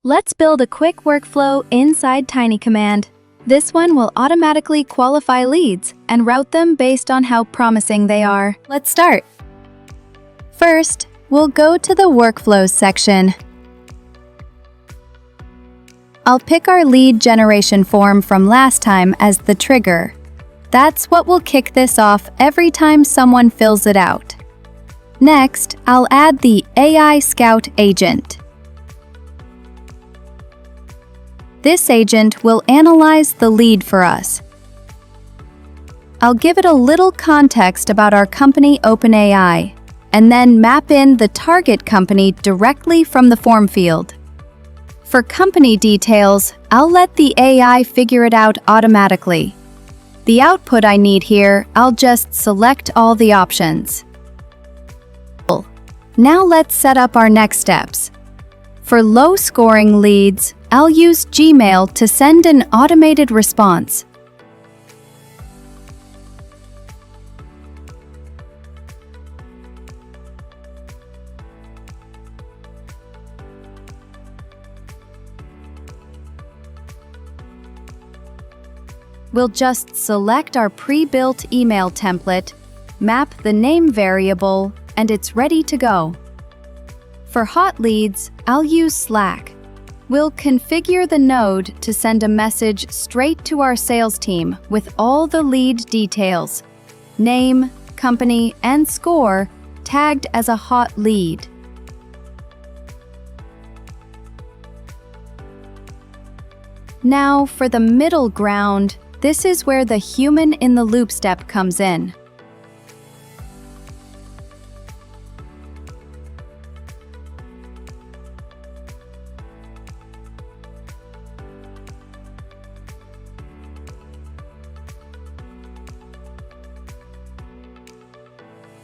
Let's build a quick workflow inside TinyCommand. This one will automatically qualify leads and route them based on how promising they are. Let's start. First, we'll go to the Workflows section. I'll pick our lead generation form from last time as the trigger. That's what will kick this off every time someone fills it out. Next, I'll add the AI Scout agent. This agent will analyze the lead for us. I'll give it a little context about our company OpenAI, and then map in the target company directly from the form field. For company details, I'll let the AI figure it out automatically. The output I need here, I'll just select all the options. Now let's set up our next steps. For low-scoring leads, I'll use Gmail to send an automated response. We'll just select our pre-built email template, map the name variable, and it's ready to go. For hot leads, I'll use Slack. We'll configure the node to send a message straight to our sales team with all the lead details, name, company, and score tagged as a hot lead. Now for the middle ground, this is where the human-in-the-loop step comes in.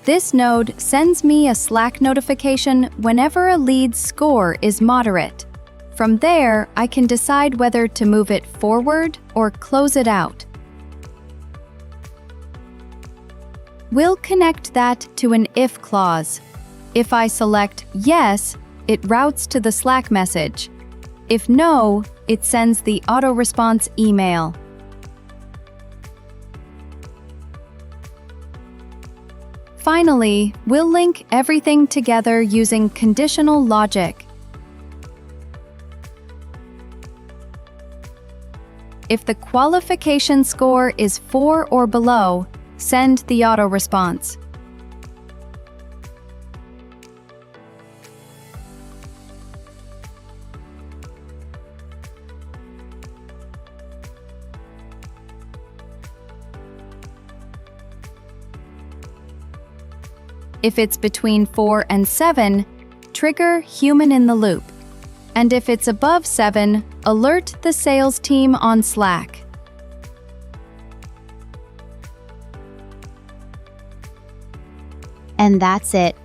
This node sends me a Slack notification whenever a lead's score is moderate. From there, I can decide whether to move it forward or close it out. We'll connect that to an if clause. If I select yes, it routes to the Slack message. If no, it sends the auto-response email. Finally, we'll link everything together using conditional logic. If the qualification score is 4 or below, send the auto-response. If it's between 4 and 7, trigger human in the loop. And if it's above 7, alert the sales team on Slack. And that's it.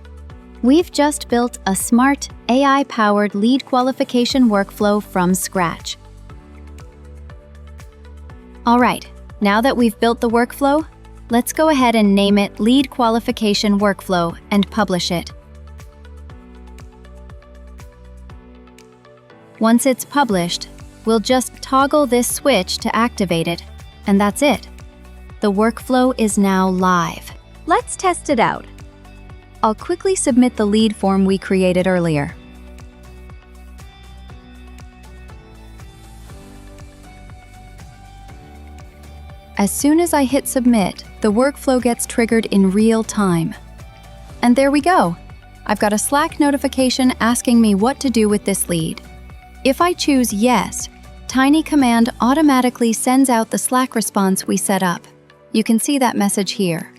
We've just built a smart, AI-powered lead qualification workflow from scratch. All right, now that we've built the workflow, let's go ahead and name it Lead Qualification Workflow and publish it. Once it's published, we'll just toggle this switch to activate it, and that's it. The workflow is now live. Let's test it out. I'll quickly submit the lead form we created earlier. As soon as I hit submit, the workflow gets triggered in real time. And there we go. I've got a Slack notification asking me what to do with this lead. If I choose yes, TinyCommand automatically sends out the Slack response we set up. You can see that message here.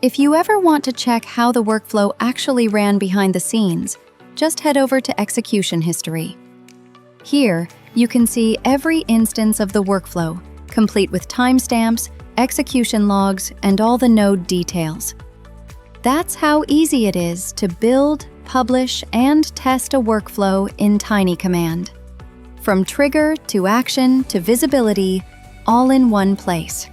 If you ever want to check how the workflow actually ran behind the scenes, just head over to Execution History. Here, you can see every instance of the workflow, complete with timestamps, execution logs, and all the node details. That's how easy it is to build, publish, and test a workflow in TinyCommand. From trigger to action to visibility, all in one place.